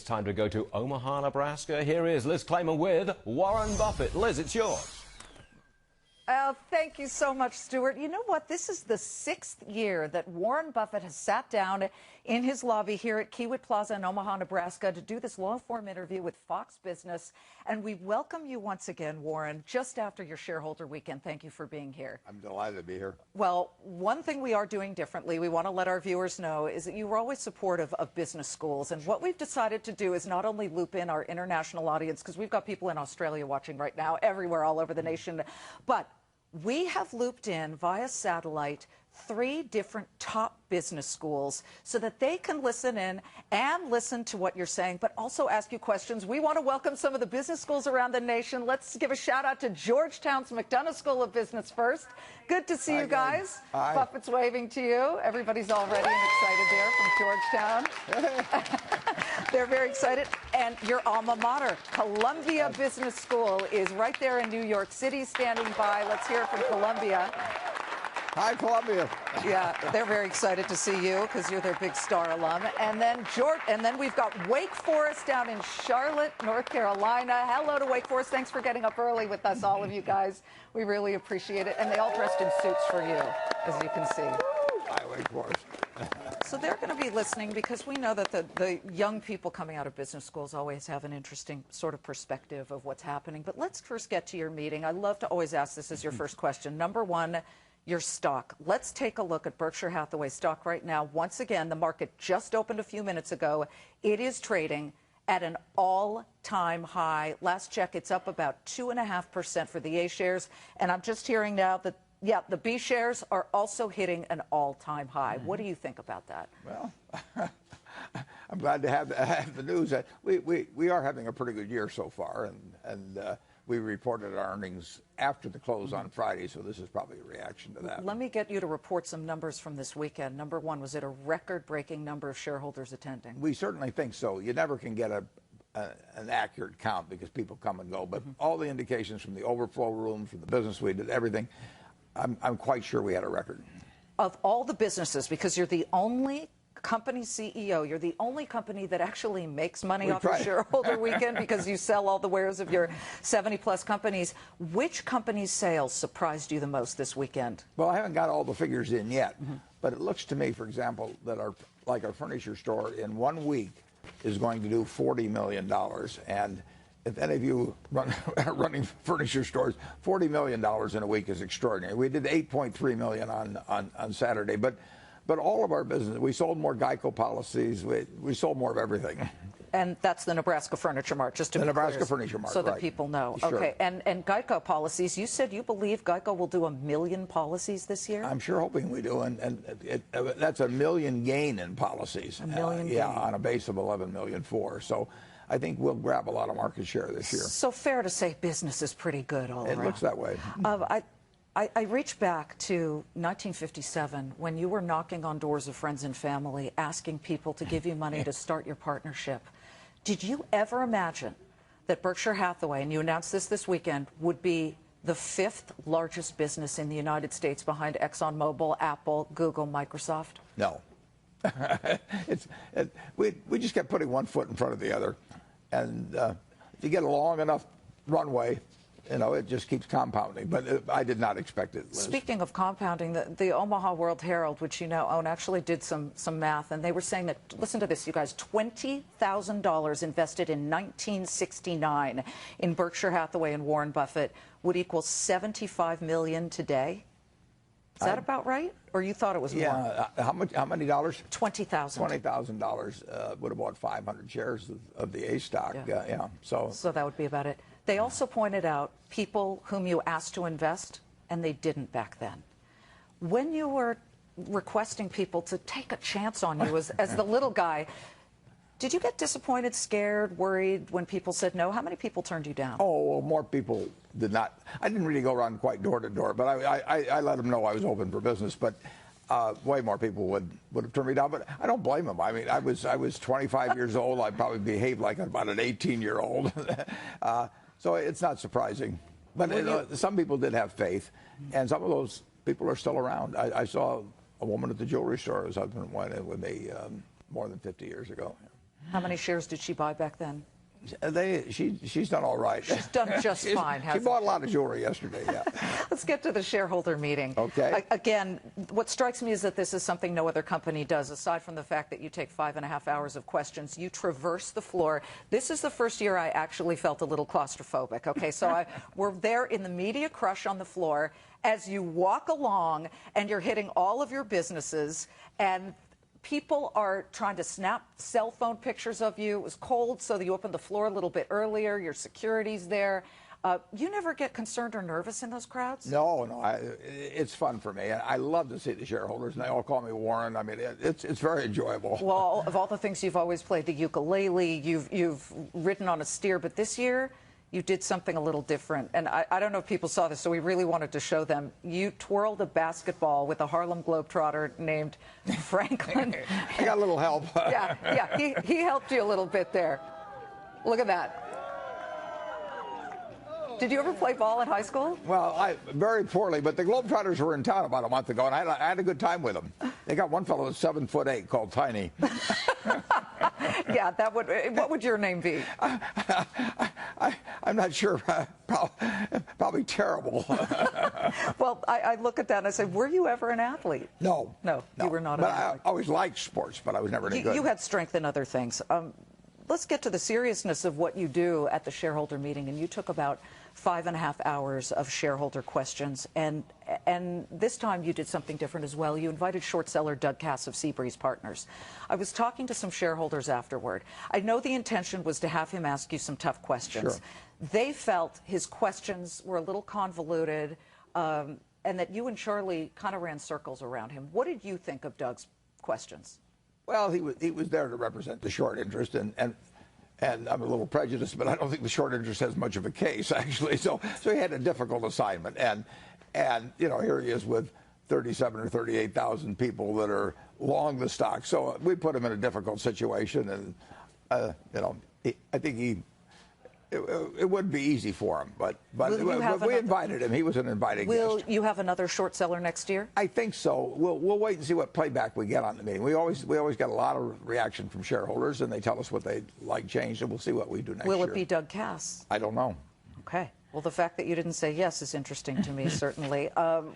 It's time to go to Omaha, Nebraska. Here is Liz Clayman with Warren Buffett. Liz, it's yours. Thank you so much, Stuart. You know what? This is the 6th year that Warren Buffett has sat down in his lobby here at Kiewit Plaza in Omaha, Nebraska, to do this long-form interview with Fox Business. And we welcome you once again, Warren, just after your shareholder weekend. Thank you for being here. I'm delighted to be here. Well, one thing we are doing differently, we want to let our viewers know, is that you were always supportive of business schools. And what we've decided to do is not only loop in our international audience, because we've got people in Australia watching right now, everywhere, all over the nation, but we have looped in via satellite 3 different top business schools so that they can listen in and listen to what you're saying, but also ask you questions. We want to welcome some of the business schools around the nation. Let's give a shout out to Georgetown's McDonough School of Business first. Good to see you guys. Hi. Buffett's waving to you. Everybody's all ready and excited there from Georgetown. They're very excited. And your alma mater, Columbia Business School, is right there in New York City standing by. Let's hear it from Columbia. Hi, Columbia. Yeah, they're very excited to see you because you're their big star alum. And then we've got Wake Forest down in Charlotte, North Carolina. Hello to Wake Forest. Thanks for getting up early with us, all of you guys. We really appreciate it. And they all dressed in suits for you, as you can see. Hi, Wake Forest. So they're going to be listening because we know that the young people coming out of business schools always have an interesting sort of perspective of what's happening. But let's first get to your meeting. I love to always ask this as your first question. Number one, your stock. Let's take a look at Berkshire Hathaway stock right now. Once again, the market just opened a few minutes ago. It is trading at an all-time high. Last check, it's up about 2.5% for the A shares. And I'm just hearing now that, yeah, the B shares are also hitting an all-time high. What do you think about that? Well, I'm glad to have the news. We are having a pretty good year so far, and we reported our earnings after the close on Friday, so this is probably a reaction to that. Let me get you to report some numbers from this weekend. Number one, was it a record-breaking number of shareholders attending? We certainly think so. You never can get an accurate count because people come and go, but all the indications from the overflow room, from the business we did, everything, I'm quite sure we had a record. Of all the businesses, because you're the only company CEO, you're the only company that actually makes money off your shareholder weekend because you sell all the wares of your 70-plus companies. Which company's sales surprised you the most this weekend? Well, I haven't got all the figures in yet, but it looks to me, for example, that our furniture store in 1 week is going to do $40 million. And if any of you are running furniture stores, $40 million in a week is extraordinary. We did $8.3 million on Saturday, but all of our business, we sold more Geico policies. We sold more of everything. And that's the Nebraska Furniture Mart, just to be clear. The Nebraska Furniture Mart, so that people know. Sure. Okay, and Geico policies, you said you believe Geico will do 1 million policies this year? I'm sure hoping we do, and that's a million gain in policies. A million gain. Yeah, on a base of 11 million for. So I think we'll grab a lot of market share this year. So fair to say business is pretty good all around. It looks that way. I reach back to 1957 when you were knocking on doors of friends and family, asking people to give you money to start your partnership. Did you ever imagine that Berkshire Hathaway, and you announced this weekend, would be the 5th largest business in the United States behind ExxonMobil, Apple, Google, Microsoft? No. We just kept putting one foot in front of the other. And if you get a long enough runway, you know, it just keeps compounding. But I did not expect it, Liz. Speaking of compounding, the Omaha World Herald, which you now own, actually did some math, and they were saying that, listen to this, you guys, $20,000 invested in 1969 in Berkshire Hathaway and Warren Buffett would equal $75 million today. Is that about right? Or you thought it was more? Yeah. How many dollars? $20,000. $20,000 would have bought 500 shares of the A stock. Yeah. So that would be about it. They also pointed out people whom you asked to invest, and they didn't back then. When you were requesting people to take a chance on you as the little guy, did you get disappointed, scared, worried when people said no? How many people turned you down? Oh, well, more people did not. I didn't really go around quite door to door, but I let them know I was open for business. But way more people would have turned me down. But I don't blame them. I mean, I was 25 years old. I probably behaved like about an 18-year-old. So it's not surprising. But some people did have faith, and some of those people are still around. I saw a woman at the jewelry store whose husband went in with me more than 50 years ago. How many shares did she buy back then? She's done all right. She's done just fine. She bought a lot of jewelry yesterday, yeah. Let's get to the shareholder meeting. Okay. Again, what strikes me is that this is something no other company does, aside from the fact that you take 5.5 hours of questions. You traverse the floor. This is the first year I actually felt a little claustrophobic, okay? So we're there in the media crush on the floor as you walk along, and you're hitting all of your businesses, and people are trying to snap cell phone pictures of you. It was cold, so you opened the floor a little bit earlier. Your security's there. You never get concerned or nervous in those crowds? No. It's fun for me. I love to see the shareholders, and they all call me Warren. I mean, it's very enjoyable. Well, of all the things you've always played the ukulele, you've ridden on a steer, but this year you did something a little different. And I don't know if people saw this, so we really wanted to show them. You twirled a basketball with a Harlem Globetrotter named Franklin. I got a little help. Yeah, he helped you a little bit there. Look at that. Did you ever play ball in high school? Well, very poorly, but the Globetrotters were in town about a month ago, and I had a good time with them. They got one fellow that's 7'8" called Tiny. Yeah, what would your name be? I'm not sure. Probably terrible. Well, I look at that and I say, were you ever an athlete? No, you were not an athlete. I always liked sports, but I was never any good. You had strength in other things. Let's get to the seriousness of what you do at the shareholder meeting. And you took about 5.5 hours of shareholder questions, and this time you did something different as well. You invited short seller Doug Cass of Seabreeze Partners. I was talking to some shareholders afterward. I know the intention was to have him ask you some tough questions. Sure. They felt his questions were a little convoluted, and that you and Charlie kind of ran circles around him. What did you think of Doug's questions? Well, he was there to represent the short interest, and I'm a little prejudiced, but I don't think the short interest has much of a case, actually. So he had a difficult assignment, and you know, here he is with 37 or 38,000 people that are long the stock. So we put him in a difficult situation, and you know, I think it wouldn't be easy for him, but we invited him. He was an invited guest. Will you have another short seller next year? I think so. We'll wait and see what playback we get on the meeting. We always get a lot of reaction from shareholders, and they tell us what they like changed, and we'll see what we do next year. Will it be Doug Cass? I don't know. Okay. Well, the fact that you didn't say yes is interesting to me, certainly.